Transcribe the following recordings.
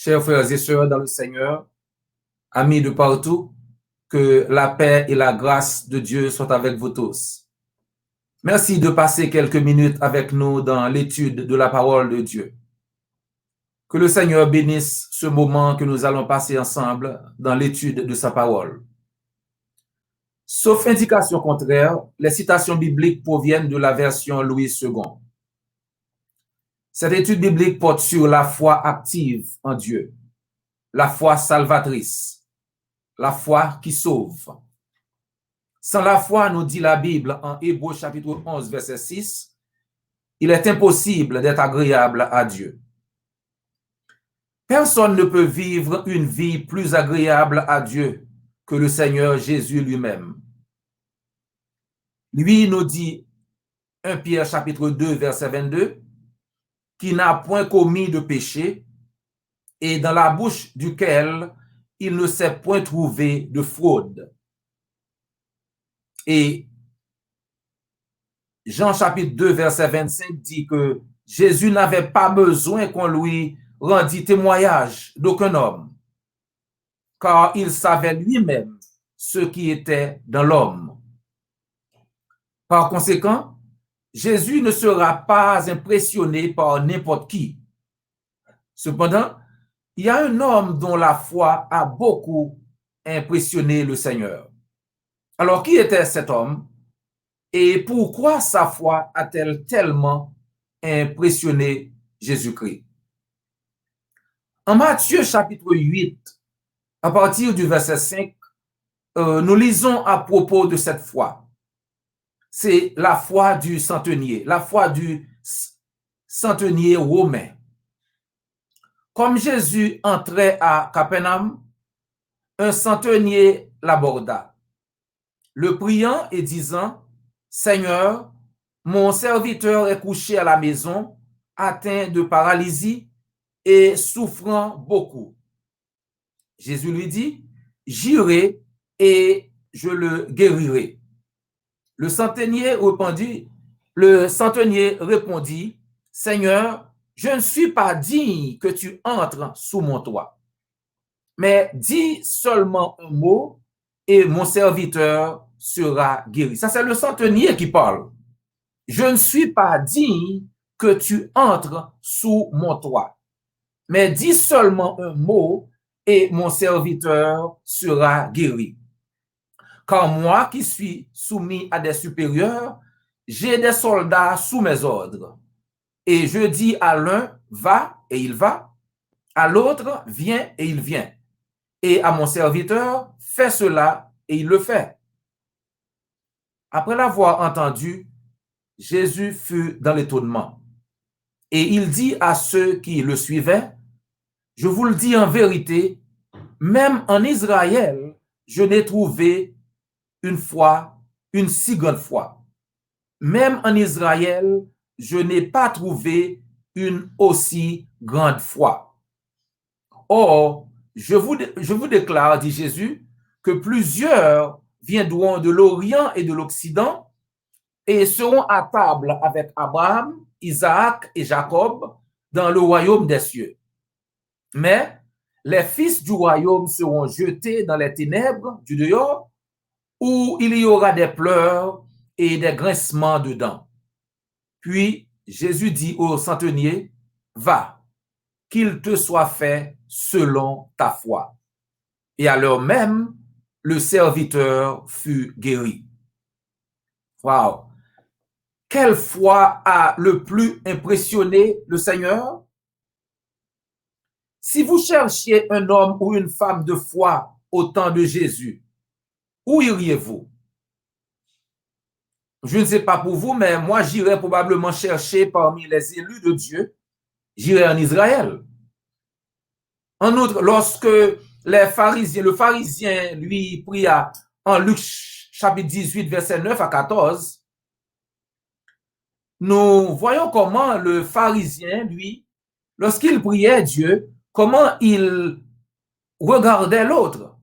Chers frères et sœurs dans le Seigneur, amis de partout, que la paix et la grâce de Dieu soient avec vous tous. Merci de passer quelques minutes avec nous dans l'étude de la parole de Dieu. Que le Seigneur bénisse ce moment que nous allons passer ensemble dans l'étude de sa parole. Sauf indication contraire, les citations bibliques proviennent de la version Louis II. Cette étude biblique porte sur la foi active en Dieu, la foi salvatrice, la foi qui sauve. Sans la foi, nous dit la Bible en Hébreux chapitre 11, verset 6, il est impossible d'être agréable à Dieu. Personne ne peut vivre une vie plus agréable à Dieu que le Seigneur Jésus lui-même. Lui nous dit 1 Pierre chapitre 2, verset 22, qui n'a point commis de péché et dans la bouche duquel il ne s'est point trouvé de fraude. Et Jean chapitre 2, verset 25 dit que Jésus n'avait pas besoin qu'on lui rendît témoignage d'aucun homme, car il savait lui-même ce qui était dans l'homme. Par conséquent, Jésus ne sera pas impressionné par n'importe qui. Cependant, il y a un homme dont la foi a beaucoup impressionné le Seigneur. Alors, qui était cet homme et pourquoi sa foi a-t-elle tellement impressionné Jésus-Christ? En Matthieu chapitre 8, à partir du verset 5, nous lisons à propos de cette foi. C'est la foi du centenier, la foi du centenier romain. Comme Jésus entrait à Capernaum, un centenier l'aborda, le priant et disant, « Seigneur, mon serviteur est couché à la maison, atteint de paralysie et souffrant beaucoup. » Jésus lui dit, « J'irai et je le guérirai. » Le centenier répondit, « Seigneur, je ne suis pas digne que tu entres sous mon toit, mais dis seulement un mot et mon serviteur sera guéri. » Ça, c'est le centenier qui parle. « Je ne suis pas digne que tu entres sous mon toit, mais dis seulement un mot et mon serviteur sera guéri. Car moi qui suis soumis à des supérieurs, j'ai des soldats sous mes ordres. Et je dis à l'un, va, et il va, à l'autre, viens, et il vient. Et à mon serviteur, fais cela, et il le fait. » Après l'avoir entendu, Jésus fut dans l'étonnement. Et il dit à ceux qui le suivaient, « Je vous le dis en vérité, même en Israël, je n'ai trouvé une si grande foi. Même en Israël, je n'ai pas trouvé une aussi grande foi. Or, je vous déclare, dit Jésus, que plusieurs viendront de l'Orient et de l'Occident et seront à table avec Abraham, Isaac et Jacob dans le royaume des cieux. Mais les fils du royaume seront jetés dans les ténèbres du dehors, où il y aura des pleurs et des grincements de dents. » Puis Jésus dit au centenier, « Va, qu'il te soit fait selon ta foi. » Et à l'heure même, le serviteur fut guéri. Wow! Quelle foi a le plus impressionné le Seigneur? Si vous cherchiez un homme ou une femme de foi au temps de Jésus, où iriez-vous? Je ne sais pas pour vous, mais moi, j'irais probablement chercher parmi les élus de Dieu, j'irais en Israël. En outre, lorsque le pharisien, lui, pria en Luc chapitre 18, verset 9 à 14, nous voyons comment le pharisien, lui, lorsqu'il priait Dieu, comment il regardait l'autre.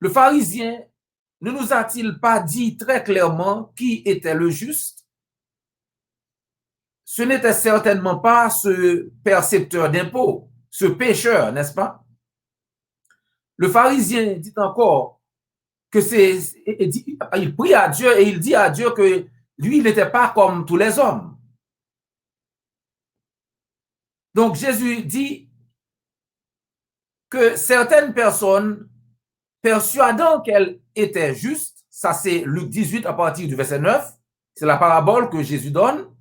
Le pharisien ne nous a-t-il pas dit très clairement qui était le juste? ce n'était certainement pas ce percepteur d'impôts, ce pécheur, n'est-ce pas? Le pharisien dit encore que il prie à Dieu et il dit à Dieu que lui, il n'était pas comme tous les hommes. Donc Jésus dit que certaines personnes persuadant qu'elles étaient justes, ça c'est Luc 18 à partir du verset 9, c'est la parabole que Jésus donne.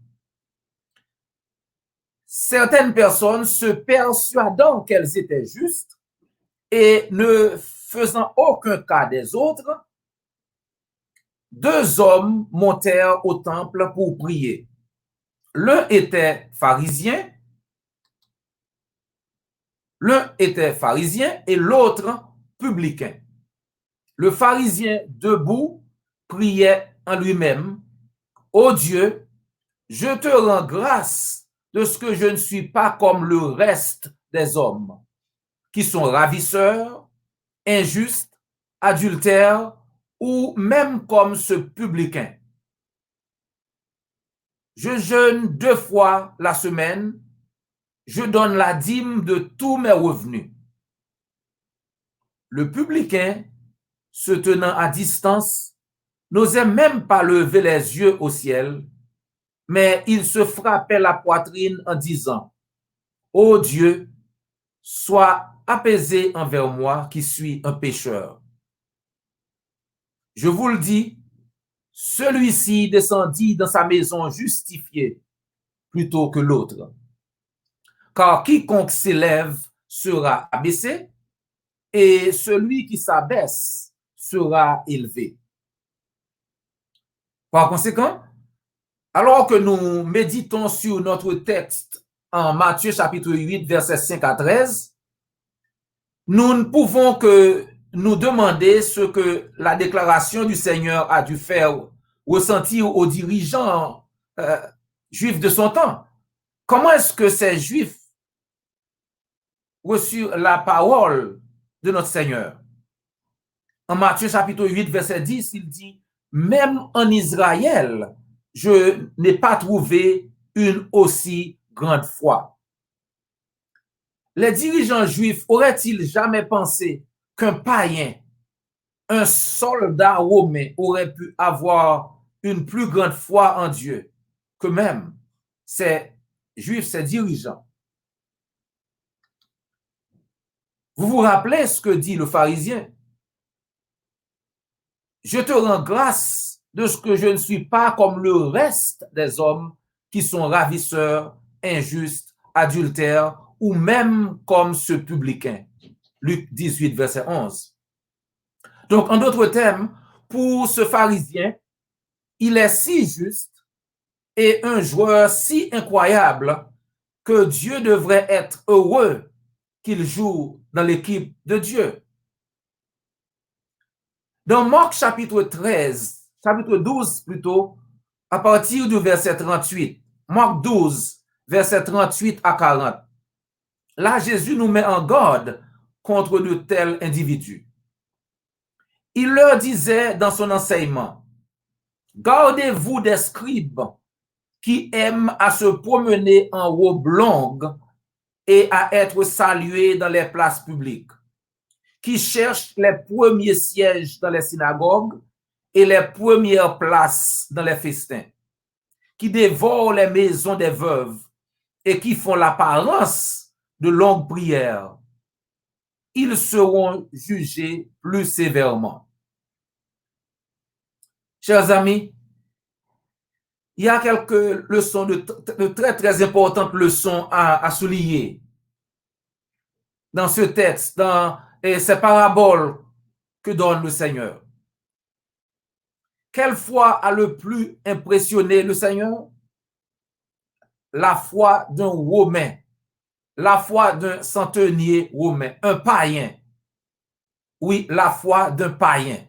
Certaines personnes se persuadant qu'elles étaient justes et ne faisant aucun cas des autres, deux hommes montèrent au temple pour prier. L'un était pharisien et l'autre publicain. Le pharisien debout priait en lui-même, « Ô Dieu, je te rends grâce de ce que je ne suis pas comme le reste des hommes, qui sont ravisseurs, injustes, adultères, ou même comme ce publicain. Je jeûne 2 fois la semaine, je donne la dîme de tous mes revenus. » Le publicain, se tenant à distance, n'osait même pas lever les yeux au ciel, mais il se frappait la poitrine en disant, « Ô Dieu, sois apaisé envers moi qui suis un pécheur. » Je vous le dis, celui-ci descendit dans sa maison justifié plutôt que l'autre. Car quiconque s'élève sera abaissé, et celui qui s'abaisse sera élevé. Par conséquent, alors que nous méditons sur notre texte en Matthieu chapitre 8, versets 5 à 13, nous ne pouvons que nous demander ce que la déclaration du Seigneur a dû faire ressentir aux dirigeants juifs de son temps. Comment est-ce que ces juifs reçurent la parole de notre Seigneur? En Matthieu chapitre 8, verset 10, il dit, « Même en Israël, je n'ai pas trouvé une aussi grande foi. » Les dirigeants juifs auraient-ils jamais pensé qu'un païen, un soldat romain, aurait pu avoir une plus grande foi en Dieu que même ces juifs, ces dirigeants? Vous vous rappelez ce que dit le pharisien? « Je te rends grâce de ce que je ne suis pas comme le reste des hommes qui sont ravisseurs, injustes, adultères, ou même comme ce publicain. » Luc 18, verset 11. Donc, en d'autres termes, pour ce pharisien, il est si juste et un joueur si incroyable que Dieu devrait être heureux qu'il joue dans l'équipe de Dieu. Dans Marc chapitre 13, chapitre 12 plutôt, à partir du verset 38, Marc 12, verset 38 à 40, là, Jésus nous met en garde contre de tels individus. Il leur disait dans son enseignement, « Gardez-vous des scribes qui aiment à se promener en robe longue et à être salués dans les places publiques, qui cherchent les premiers sièges dans les synagogues et les premières places dans les festins, qui dévorent les maisons des veuves et qui font l'apparence de longues prières. Ils seront jugés plus sévèrement. » Chers amis, il y a quelques leçons, de très, très importantes leçons à souligner dans ce texte, dans ces paraboles que donne le Seigneur. Quelle foi a le plus impressionné le Seigneur? La foi d'un Romain, la foi d'un centenier romain, un païen. Oui, la foi d'un païen.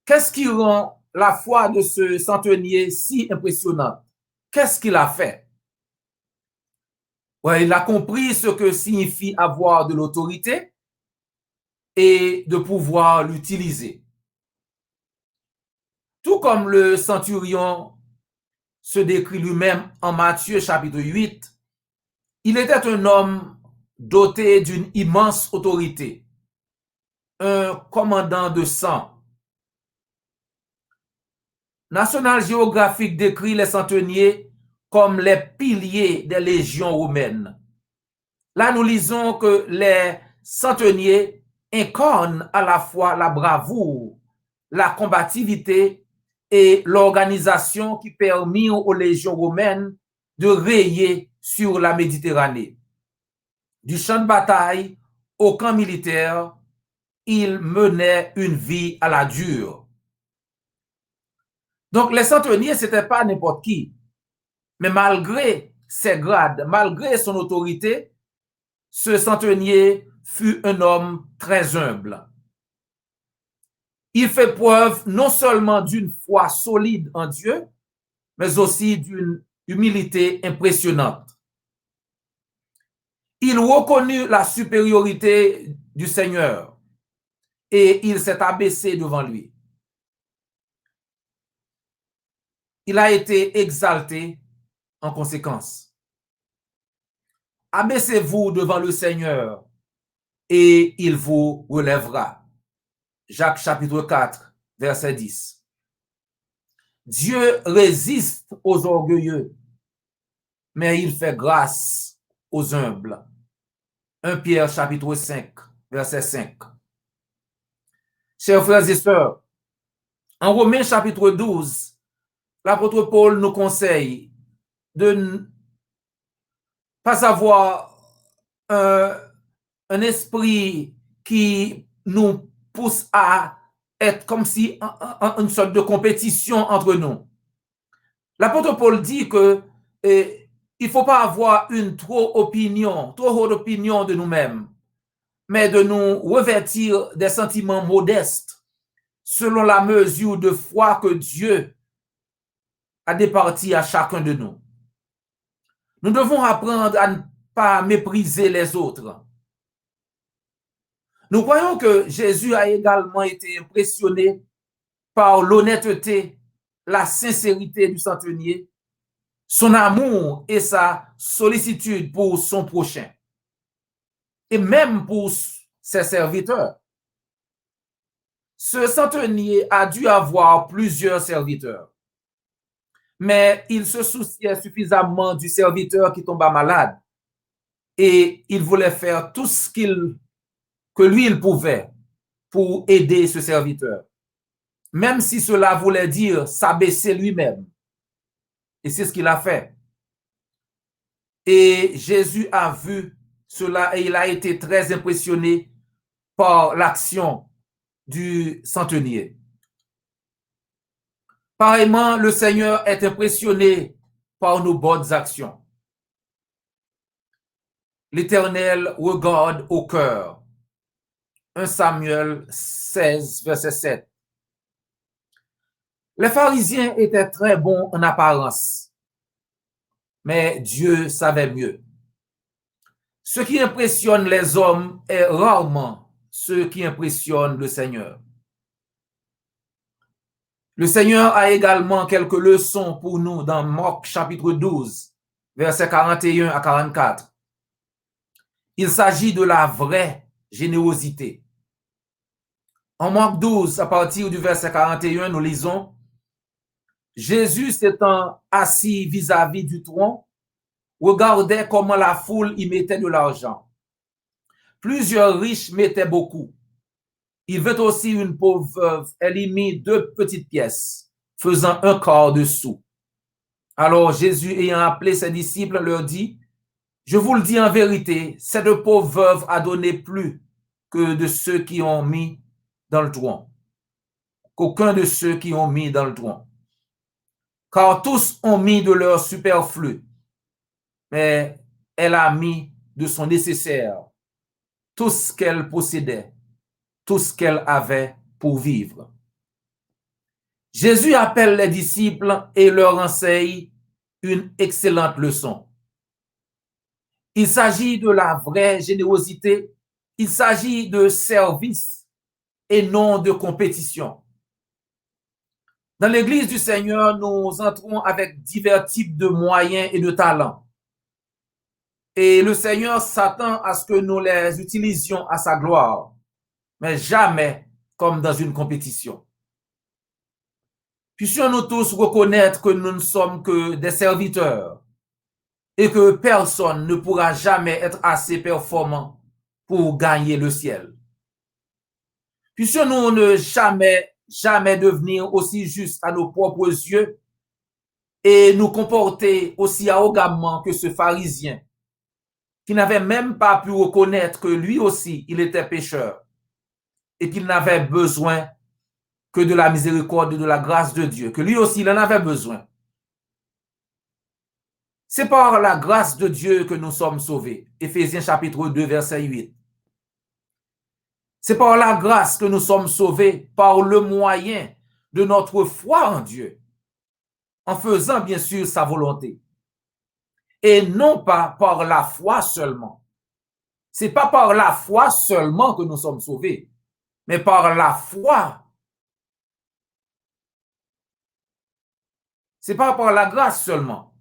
Qu'est-ce qui rend la foi de ce centenier si impressionnante? Qu'est-ce qu'il a fait? Ouais, il a compris ce que signifie avoir de l'autorité et de pouvoir l'utiliser. Tout comme le centurion se décrit lui-même en Matthieu chapitre 8, il était un homme doté d'une immense autorité, un commandant de sang. National Geographic décrit les centeniers comme les piliers des légions romaines. Là, nous lisons que les centeniers incarnent à la fois la bravoure, la combativité et l'organisation qui permit aux légions romaines de rayer sur la Méditerranée. Du champ de bataille au camp militaire, ils menaient une vie à la dure. Donc, les centeniers, ce n'était pas n'importe qui. Mais malgré ses grades, malgré son autorité, ce centenier fut un homme très humble. Il fait preuve non seulement d'une foi solide en Dieu, mais aussi d'une humilité impressionnante. Il reconnut la supériorité du Seigneur et il s'est abaissé devant lui. Il a été exalté en conséquence. Abaissez-vous devant le Seigneur et il vous relèvera. Jacques chapitre 4, verset 10. Dieu résiste aux orgueilleux, mais il fait grâce aux humbles. 1 Pierre chapitre 5, verset 5. Chers frères et sœurs, en Romains chapitre 12, l'apôtre Paul nous conseille de ne pas avoir un esprit qui nous pousse à être comme si une sorte de compétition entre nous. L'apôtre Paul dit que il ne faut pas avoir une trop haute opinion de nous-mêmes, mais de nous revêtir des sentiments modestes selon la mesure de foi que Dieu a départie à chacun de nous. Nous devons apprendre à ne pas mépriser les autres. Nous croyons que Jésus a également été impressionné par l'honnêteté, la sincérité du centenier, son amour et sa sollicitude pour son prochain, et même pour ses serviteurs. Ce centenier a dû avoir plusieurs serviteurs, mais il se souciait suffisamment du serviteur qui tomba malade et il voulait faire tout ce que lui il pouvait pour aider ce serviteur, même si cela voulait dire s'abaisser lui-même. Et c'est ce qu'il a fait. Et Jésus a vu cela et il a été très impressionné par l'action du centenier. Pareillement, le Seigneur est impressionné par nos bonnes actions. L'Éternel regarde au cœur. 1 Samuel 16, verset 7. Les pharisiens étaient très bons en apparence, mais Dieu savait mieux. Ce qui impressionne les hommes est rarement ce qui impressionne le Seigneur. Le Seigneur a également quelques leçons pour nous dans Marc chapitre 12, versets 41 à 44. Il s'agit de la vraie générosité. En Marc 12, à partir du verset 41, nous lisons: Jésus s'étant assis vis-à-vis du tronc, regardait comment la foule y mettait de l'argent. Plusieurs riches mettaient beaucoup. Il veut aussi une pauvre veuve, elle y mit 2 petites pièces, faisant 1/4 de sou. Alors Jésus, ayant appelé ses disciples, leur dit: Je vous le dis en vérité, cette pauvre veuve a donné plus que de ceux qui ont mis dans le tronc, qu'aucun de ceux qui ont mis dans le tronc. Car tous ont mis de leur superflu, mais elle a mis de son nécessaire, tout ce qu'elle possédait, tout ce qu'elle avait pour vivre. Jésus appelle les disciples et leur enseigne une excellente leçon. Il s'agit de la vraie générosité, il s'agit de service et non de compétition. Dans l'Église du Seigneur, nous entrons avec divers types de moyens et de talents. Et le Seigneur s'attend à ce que nous les utilisions à sa gloire, mais jamais comme dans une compétition. Puissions-nous tous reconnaître que nous ne sommes que des serviteurs et que personne ne pourra jamais être assez performant pour gagner le ciel. Puissions-nous ne jamais devenir aussi justes à nos propres yeux et nous comporter aussi arrogamment que ce pharisien qui n'avait même pas pu reconnaître que lui aussi, il était pécheur et qu'il n'avait besoin que de la miséricorde et de la grâce de Dieu, que lui aussi, il en avait besoin. C'est par la grâce de Dieu que nous sommes sauvés. Éphésiens chapitre 2, verset 8. C'est par la grâce que nous sommes sauvés, par le moyen de notre foi en Dieu, en faisant bien sûr sa volonté. Et non pas par la foi seulement. C'est pas par la foi seulement que nous sommes sauvés, mais par la foi. C'est pas par la grâce seulement.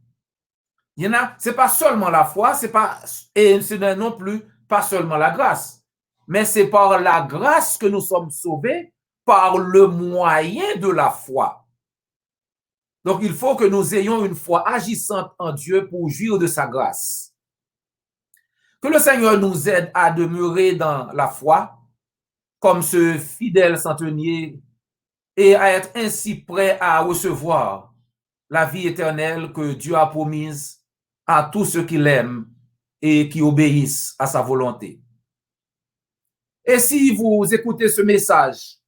Il y en a, c'est pas seulement la foi, et ce n'est non plus pas seulement la grâce, mais c'est par la grâce que nous sommes sauvés, par le moyen de la foi. Donc, il faut que nous ayons une foi agissante en Dieu pour jouir de sa grâce. Que le Seigneur nous aide à demeurer dans la foi, comme ce fidèle centenier, et à être ainsi prêt à recevoir la vie éternelle que Dieu a promise à tous ceux qui l'aiment et qui obéissent à sa volonté. Et si vous écoutez ce message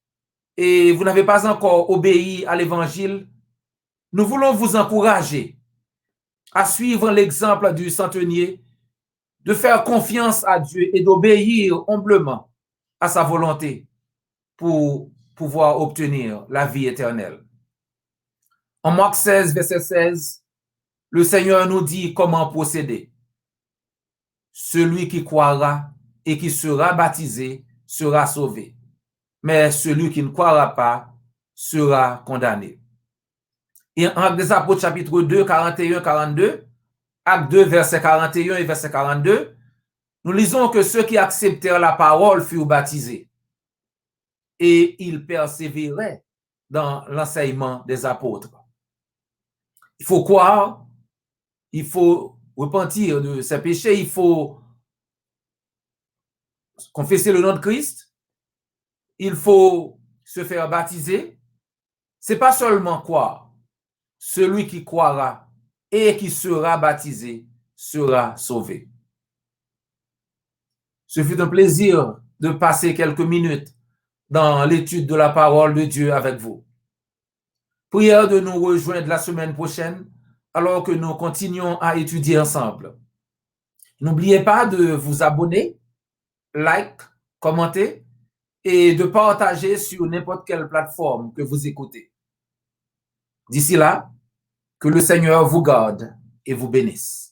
et vous n'avez pas encore obéi à l'évangile, nous voulons vous encourager à suivre l'exemple du centenier, de faire confiance à Dieu et d'obéir humblement à sa volonté pour pouvoir obtenir la vie éternelle. En Marc 16, verset 16, le Seigneur nous dit comment procéder. Celui qui croira et qui sera baptisé sera sauvé, mais celui qui ne croira pas sera condamné. Et en Actes des Apôtres, chapitre 2, 41-42, Acte 2, verset 41 et verset 42, nous lisons que ceux qui acceptèrent la parole furent baptisés et ils persévéraient dans l'enseignement des apôtres. Il faut croire, il faut repentir de ses péchés, il faut confesser le nom de Christ, il faut se faire baptiser. C'est pas seulement croire. Celui qui croira et qui sera baptisé sera sauvé. Ce fut un plaisir de passer quelques minutes dans l'étude de la parole de Dieu avec vous. Prière de nous rejoindre la semaine prochaine alors que nous continuons à étudier ensemble. N'oubliez pas de vous abonner, like, commenter et de partager sur n'importe quelle plateforme que vous écoutez. D'ici là, que le Seigneur vous garde et vous bénisse.